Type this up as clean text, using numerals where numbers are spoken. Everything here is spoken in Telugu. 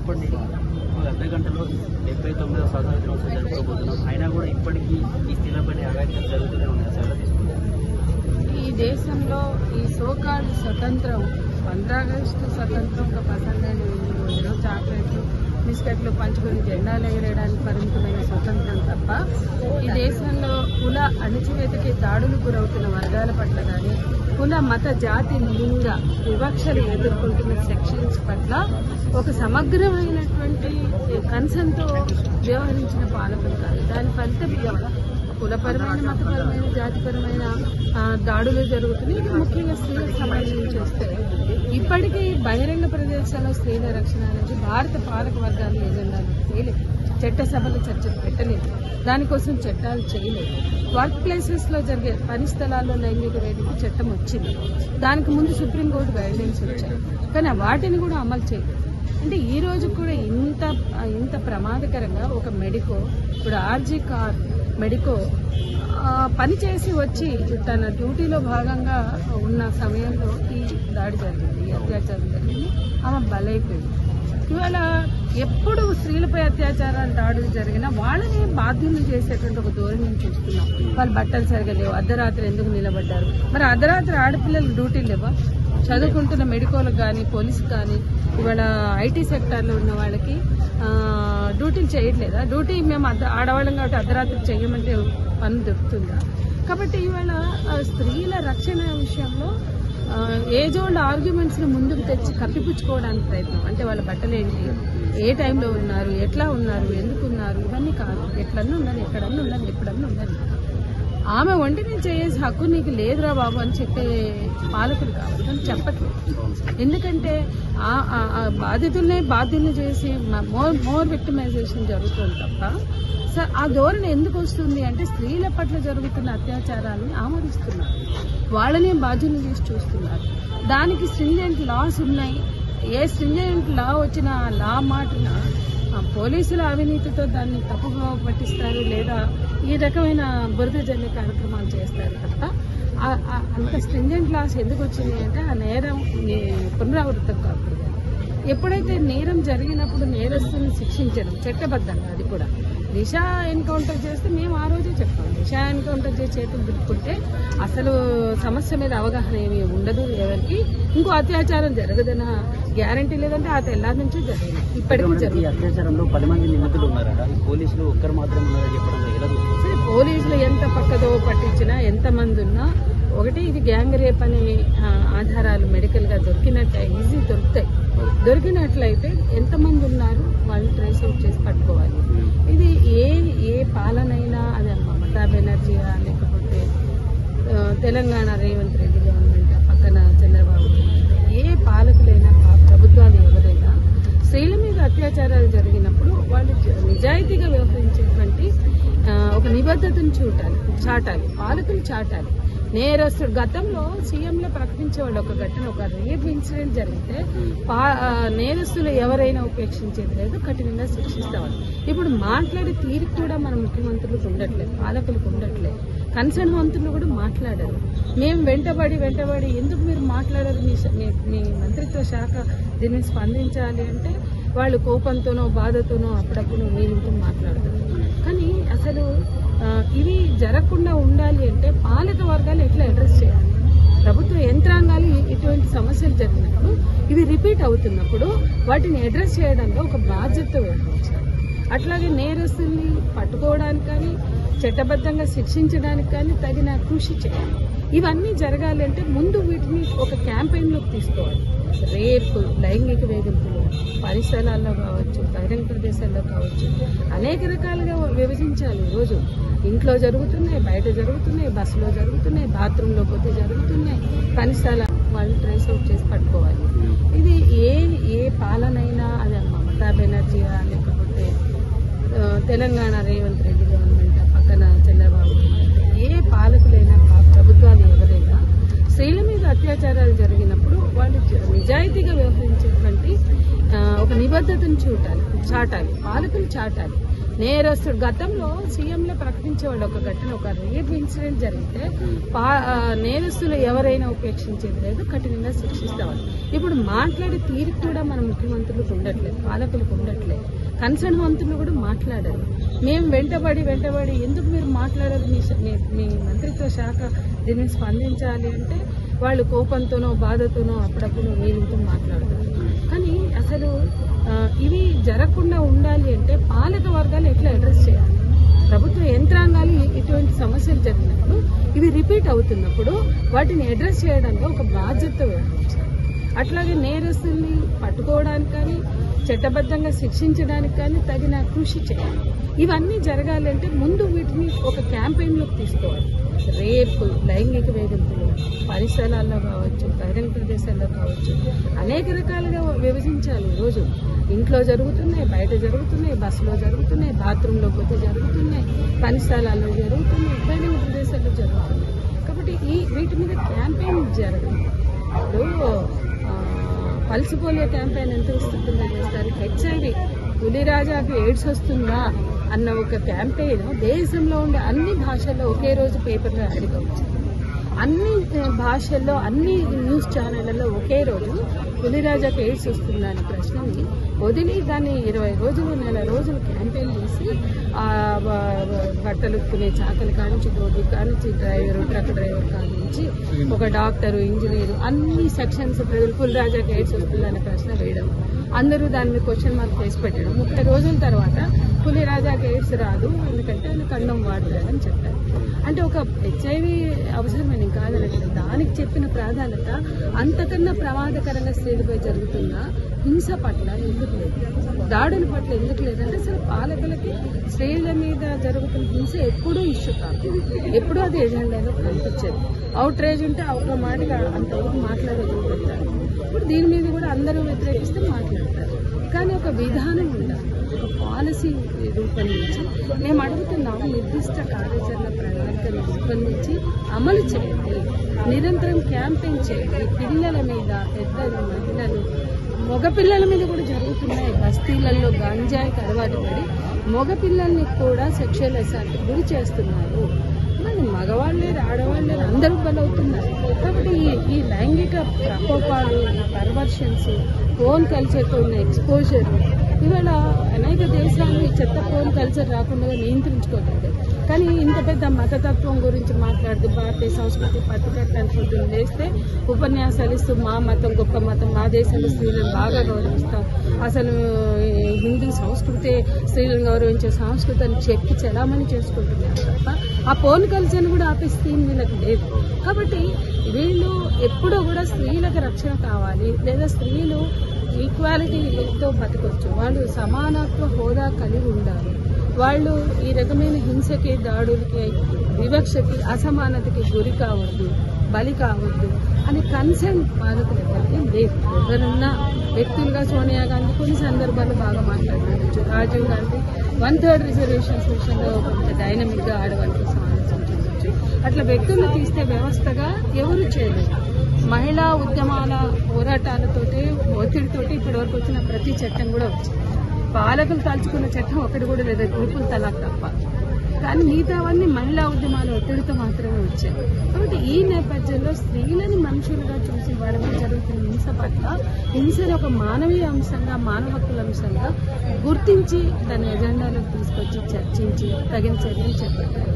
ఇప్పటి అర్ధగంటలో 79వ స్వాతంత్ర దినోత్సవం జరుపుకోబోతున్నాం. అయినా కూడా ఇప్పటికీ ఈ స్త్రీలపై అగాత్యాలు జరుగుతూనే ఉన్నాయి. చాలా తీసుకుంటారు. ఈ దేశంలో ఈ సోకాల్ స్వతంత్రం 15 ఆగస్టు స్వతంత్రం ఒక పసందైన రోజులో చాక్లెట్లు బిస్కెట్లు పంచుకొని జెండాలు ఎగరేయడానికి పరిమితమైన స్వతంత్రం తప్ప ఈ దేశంలో కుల అణిచివేతకి దాడులు గురవుతున్న వర్గాల పట్ల కానీ కుల మత జాతి లింగ వివక్షలు ఎదుర్కొంటున్న సెక్షన్స్ పట్ల ఒక సమగ్రమైనటువంటి కన్సర్న్తో వ్యవహరించిన పాలకులు కాదు. దాని ఫలితం కులపరమైన మతపరమైన జాతిపరమైన దాడులు జరుగుతున్నాయి. ఇది ముఖ్యంగా స్త్రీలకు సంబంధించి వస్తే ఇప్పటికీ బహిరంగ ప్రదేశాల్లో స్త్రీల రక్షణ అనేది భారత పాలక వర్గాల ఎజెండాలు చేయలేదు. చట్టసభలు చర్చలు పెట్టలేదు. దానికోసం చట్టాలు చేయలేదు. వర్క్ ప్లేసెస్ లో జరిగే పని స్థలాల్లో లైంగిక వేదిక చట్టం వచ్చింది. దానికి ముందు సుప్రీంకోర్టు గైడ్లైన్స్ వచ్చాయి. కానీ వాటిని కూడా అమలు చేయలేదు. అంటే ఈ రోజు కూడా ఇంత ప్రమాదకరంగా ఒక మెడికో, ఇప్పుడు ఆర్జీ కార్ మెడికో పని చేసి వచ్చి తన డ్యూటీలో భాగంగా ఉన్న సమయంలో ఈ దాడి జరిగింది, ఈ అత్యాచారం జరిగింది. ఆమె బలైపోయింది. ఇవాళ ఎప్పుడు స్త్రీలపై అత్యాచారాలు దాడులు జరిగినా వాళ్ళని బాధ్యులు చేసేటువంటి ఒక ధోరణిని చూస్తున్నాం. వాళ్ళు బట్టలు సరిగా లేవు, అర్ధరాత్రి ఎందుకు నిలబడ్డారు? మరి అర్ధరాత్రి ఆడపిల్లలకు డ్యూటీలు లేవా? చదువుకుంటున్న మెడికోలకు కానీ పోలీసుకు కానీ ఇవాళ ఐటీ సెక్టార్లో ఉన్న వాళ్ళకి డ్యూటీలు చేయట్లేదా? డ్యూటీ మేము ఆడవాళ్ళం కాబట్టి అర్ధరాత్రి చేయమంటే పని దొరుకుతుందా? కాబట్టి ఇవాళ స్త్రీల రక్షణ విషయంలో ఏజ్ ఓల్డ్ ఆర్గ్యుమెంట్స్ ని ముందుకు తెచ్చి కప్పిపుచ్చుకోవడానికి ప్రయత్నం. అంటే వాళ్ళ బట్టలు ఏంటి, ఏ టైంలో ఉన్నారు, ఎట్లా ఉన్నారు, ఎందుకు ఉన్నారు, ఇవన్నీ కాదు. ఎట్లన్నా ఉన్నది, ఎక్కడన్నా ఉన్నది, ఎప్పుడన్నా ఉన్నది. ఆమె ఒంటిని చేసే హక్కు నీకు లేదురా బాబు అని చెప్పే పాలకులు కావాలి, అని చెప్పట్లేదు. ఎందుకంటే బాధ్యుల్ని చేసి మోర్ విక్టిమైజేషన్ జరుగుతుంది తప్ప ఆ ధోరణి ఎందుకు వస్తుంది అంటే స్త్రీల పట్ల జరుగుతున్న అత్యాచారాలని ఆమోదిస్తున్నారు, వాళ్ళనే బాధ్యుల్ని చేసి చూస్తున్నారు. దానికి స్ట్రింజెంట్ లాస్ ఉన్నాయి. ఏ స్ట్రింజెంట్ లా వచ్చినా ఆ లా మాటన పోలీసుల అవినీతితో దాన్ని తప్పుగా పట్టిస్తారు, లేదా ఈ రకమైన బురద జల్లే కార్యక్రమాలు చేస్తారు తప్ప అంత స్ట్రింజెంట్ లాస్ ఎందుకు వచ్చింది అంటే ఆ నేరం పునరావృతం కాకూడదు. ఎప్పుడైతే నేరం జరిగినప్పుడు నేరస్తుని శిక్షించడం చట్టబద్ధంగా, అది కూడా దిశ ఎన్కౌంటర్ చేస్తే మేము ఆ రోజే చెప్తాం. దిశ ఎన్కౌంటర్ చేసి చేతులు దులుపుకుంటే అసలు సమస్య మీద అవగాహన ఏమీ ఉండదు ఎవరికి. ఇంకో అత్యాచారం జరగదన్న గ్యారంటీ లేదంటే ఆ తెల్లారి నుంచి జరిగింది. ఇప్పటికీ జరిగింది. అత్యాచారంలో 10 మంది నిందితులు ఉన్నారట, పోలీసులు ఒక్కరు మాత్రం ఉన్నారని చెప్పడం సరే, పోలీసులు ఎంత పక్కదో పట్టించినా ఎంతమంది ఉన్నా ఒకటి ఇది గ్యాంగ్ రేప్ అనే ఆధారాలు మెడికల్ గా ఈజీ దొరికినట్లయితే ఎంతమంది ఉన్నారు వాళ్ళు ట్రేస్ అవుట్ చేసి పట్టుకోవాలి. ఇది ఏ పాలనైనా, అది మమతా బెనర్జీయా లేకపోతే తెలంగాణ రేవంత్ రెడ్డి గవర్నమెంట్, పక్కన చంద్రబాబు, ఏ పాలకులైనా ప్రభుత్వాలు ఎవరైనా స్త్రీల మీద అత్యాచారాలు జరిగినప్పుడు వాళ్ళు నిజాయితీగా వ్యవహరించేటువంటి ఒక నిబద్ధతను చాటాలి, పాలకులు చాటాలి. నేరస్తుడు గతంలో సీఎంలో ప్రకటించేవాళ్ళు ఒక ఘటన, ఒక రేప్ ఇన్సిడెంట్ జరిగితే నేరస్తులు ఎవరైనా ఉపేక్షించేది లేదు, కఠినంగా శిక్షిస్తామని. ఇప్పుడు మాట్లాడే తీరు కూడా మన ముఖ్యమంత్రులకు ఉండట్లేదు, పాలకులకు ఉండట్లేదు. కన్సర్న్ మంత్రులు కూడా మాట్లాడారు. మేము వెంటబడి ఎందుకు మీరు మాట్లాడారు, మీ మంత్రిత్వ శాఖ దీన్ని స్పందించాలి అంటే వాళ్ళు కోపంతోనో బాధతోనో అప్పుడప్పుడు మీరు మాట్లాడతారు. కానీ అసలు ఇవి జరగకుండా ఉండాలి అంటే పాలక వర్గాలు ఎట్లా అడ్రస్ చేయాలి? ప్రభుత్వ యంత్రాంగాలు ఇటువంటి సమస్యలు జరిగినప్పుడు, ఇవి రిపీట్ అవుతున్నప్పుడు వాటిని అడ్రస్ చేయడంలో ఒక బాధ్యత వహించాలి. అట్లాగే నేరస్తుల్ని పట్టుకోవడానికి కానీ చట్టబద్ధంగా శిక్షించడానికి కానీ తగిన కృషి చేయాలి. ఇవన్నీ జరగాలి అంటే ముందు వీటిని ఒక క్యాంపెయిన్లోకి తీసుకోవాలి. రేపు లైంగిక వేధింపులు పరిసరాల్లో కావచ్చు, బహిరంగ ప్రదేశాల్లో కావచ్చు, అనేక రకాలుగా విభజించాలి. ఈరోజు ఇంట్లో జరుగుతున్నాయి, బయట జరుగుతున్నాయి, బస్సులో జరుగుతున్నాయి, బాత్రూంలో పోతే జరుగుతున్నాయి, పని స్థలాలు వాళ్ళు ట్రేస్ అవుట్ చేసి పట్టుకోవాలి. ఇది ఏ పాలనైనా, అది మమతా బెనర్జీయా లేకపోతే తెలంగాణ రేవంత్ రెడ్డి గవర్నమెంట్, పక్కన చంద్రబాబు, ఏ పాలకులైనా ప్రభుత్వాలు ఎవరైనా స్త్రీల మీద అత్యాచారాలు జరిగినప్పుడు వాళ్ళు నిజాయితీగా వ్యవహరించేటువంటి ఒక నిబద్ధతను చాటాలి, పాలకులు చాటాలి. నేరస్తుడు గతంలో సీఎంలే ప్రకటించేవాళ్ళు ఒక ఘటన, ఒక రేప్ ఇన్సిడెంట్ జరిగితే నేరస్తులు ఎవరైనా ఉపేక్షించేది లేదు, కఠినంగా శిక్షిస్తామని. ఇప్పుడు మాట్లాడే తీరు కూడా మన ముఖ్యమంత్రులకు ఉండట్లేదు, పాలకులకు ఉండట్లేదు, కన్సర్న్ మంత్రులు కూడా మాట్లాడారు. మేము వెంటబడి ఎందుకు మీరు మాట్లాడారు, మీ మంత్రిత్వ శాఖ దీన్ని స్పందించాలి అంటే వాళ్ళు కోపంతోనో బాధతోనో అప్పుడప్పుడు వీళ్ళతో మాట్లాడతారు. కానీ అసలు ఇవి జరగకుండా ఉండాలి అంటే పాలక వర్గాలు ఎట్లా అడ్రస్ చేయాలి? ప్రభుత్వ యంత్రాంగాలు ఇటువంటి సమస్యలు జరిగినప్పుడు, ఇవి రిపీట్ అవుతున్నప్పుడు వాటిని అడ్రస్ చేయడంలో ఒక బాధ్యత వహించాలి. అట్లాగే నేరస్తుల్ని పట్టుకోవడానికి కానీ చట్టబద్ధంగా శిక్షించడానికి కానీ తగిన కృషి చేయాలి. ఇవన్నీ జరగాలంటే ముందు వీటిని ఒక క్యాంపెయిన్లోకి తీసుకోవాలి. రేపు, లైంగిక వేధింపులు పరిసరాల్లో కావచ్చు, బహిరంగ ప్రదేశాల్లో కావచ్చు, అనేక రకాలుగా విభజించాలి. ఈరోజు ఇంట్లో జరుగుతున్నాయి, బయట జరుగుతున్నాయి, బస్సులో జరుగుతున్నాయి, బాత్రూంలో పోతే జరుగుతున్నాయి, పని స్థలాల్లో జరుగుతున్నాయి, బహిరంగ ప్రదేశాల్లో జరుగుతున్నాయి. కాబట్టి వీటి మీద క్యాంపెయిన్ జరగదు. ఇప్పుడు పల్స్ పోలియో క్యాంపెయిన్ ఎంత విస్తృతంగా చేస్తారు, హెచ్ఐవి పులిరాజాకి ఎయిడ్స్ వస్తుందా అన్న ఒక క్యాంపెయిన్ దేశంలో ఉండే అన్ని భాషల్లో ఒకే రోజు పేపర్లో యాడ్గా వచ్చింది. అన్ని భాషల్లో అన్ని న్యూస్ ఛానళ్లలో ఒకే రోజు పులిరాజాకి ఎయిడ్స్ వస్తుందా అనే ప్రశ్నని వదిలి దాన్ని 20 రోజులు, నెల రోజులు క్యాంపెయిన్ చేసి బట్టలు ఉత్తుకునే చాకలి కానించి, రోడ్డు కానించి, డ్రైవరు, ట్రక్ డ్రైవర్ కానించి, ఒక డాక్టరు, ఇంజనీరు, అన్ని సెక్షన్స్ ప్రజలు పులిరాజాకి ఎయిడ్స్ వస్తుందా అనే ప్రశ్న వేయడం, అందరూ దాని మీద క్వశ్చన్ మార్క్ వేసి పెట్టడం. 30 రోజుల తర్వాత పులిరాజాకి ఎయిడ్స్ రాదు, ఎందుకంటే ఆయన కండం వాడలేదని చెప్పారు. అంటే ఒక హెచ్ఐవి అవసరమని కాదనట్లేదు, దానికి చెప్పిన ప్రాధాన్యత అంతకన్నా ప్రమాదకరంగా స్త్రీలపై జరుగుతున్న హింస పట్ల ఎందుకు లేదు, దాడుల పట్ల ఎందుకు లేదంటే అసలు పాలకులకి స్త్రీల మీద జరుగుతున్న హింస ఎప్పుడూ ఇష్యూ కాదు, ఎప్పుడూ అది ఎజెండాలో కనిపించదు. అవుట్ రేజ్ ఉంటే ఒక మాటగా అంతవరకు మాట్లాడగలుగుతారు. ఇప్పుడు దీని మీద కూడా అందరూ వ్యతిరేకిస్తే మాట్లాడతారు. కానీ ఒక విధానం ఉండాలి, ఒక పాలసీ రూపొందించి మేము అడుగుతున్నాము, నిర్దిష్ట కార్యాచరణ ప్రణాళికను రూపొందించి అమలు చేయండి, నిరంతరం క్యాంపెయిన్ చేయండి. పిల్లల మీద, పెద్దలు, మహిళలు, మగపిల్లల మీద కూడా జరుగుతున్నాయి. బస్తీలలో గంజాయికి అలవాటు పడి మగపిల్లల్ని కూడా సెక్షువల్ అసాల్ట్ గురి చేస్తున్నారు. మరి మగవాళ్ళే, ఆడవాళ్ళే అందరూ బలవుతున్నారు. కాబట్టి ఈ లైంగిక ప్రకోపాలు, పర్వర్షన్స్, ఫోన్ కల్చర్తో ఉన్న ఎక్స్పోజర్, ఇవాళ అనేక దేశాలు ఈ చెత్త ఫోన్ కల్చర్ రాకుండా నియంత్రించుకోలేదు. కానీ ఇంత పెద్ద మతతత్వం గురించి మాట్లాడుతూ భారతీయ సంస్కృతి పట్టుకట్టని పొద్దున్న లేస్తే ఉపన్యాసాలు ఇస్తూ మా మతం గొప్ప మతం, మా దేశంలో స్త్రీలను బాగా గౌరవిస్తాం, అసలు హిందూ సంస్కృతి స్త్రీలను గౌరవించే సంస్కృతి అని చెప్పి చలామణి చేసుకుంటున్నారు తప్ప ఆ ఫోన్ కల్చర్ని కూడా ఆపే స్కీమ్ వీళ్ళకి లేదు. కాబట్టి వీళ్ళు ఎప్పుడూ కూడా స్త్రీలకు రక్షణ కావాలి, లేదా స్త్రీలు ఈక్వాలిటీతో బతకొచ్చు, వాళ్ళు సమానత్వ హోదా కలిగి ఉండాలి, వాళ్ళు ఈ రకమైన హింసకి, దాడులకి, వివక్షకి, అసమానతకి గురి కావద్దు, బలి కావద్దు అని కన్సర్న్ పాలకులు ఎవరికి లేదు. ఎవరున్నా వ్యక్తులుగా సోనియా గాంధీ కొన్ని సందర్భాల్లో బాగా మాట్లాడుతుండొచ్చు, రాజీవ్ గాంధీ 1/3 రిజర్వేషన్స్ విషయంలో కొంత డైనమిక్గా ఆడవాళ్ళకి ఆలోచించవచ్చు. అట్లా వ్యక్తులను తీస్తే వ్యవస్థగా ఎవరు చేయలేదు. మహిళా ఉద్యమాల పోరాటాలతోటి, ఒత్తిడితోటి ఇప్పటివరకు వచ్చిన ప్రతి చట్టం కూడా వచ్చింది. పాలకులు తలుచుకున్న చట్టం ఒకటి కూడా లేదా, ట్రిపుల్ తలాక్ తప్ప. కానీ మిగతావన్నీ మహిళా ఉద్యమాల ఒత్తిడితో మాత్రమే వచ్చాయి. కాబట్టి ఈ నేపథ్యంలో స్త్రీలని మనుషులుగా చూసి వాళ్ళపై జరుగుతున్న హింస పట్ల హింసను ఒక మానవీయ అంశంగా, మానవ హక్కుల అంశంగా గుర్తించి దాని ఎజెండాలోకి తీసుకొచ్చి చర్చించి తగిన చర్యలు చేపట్టారు.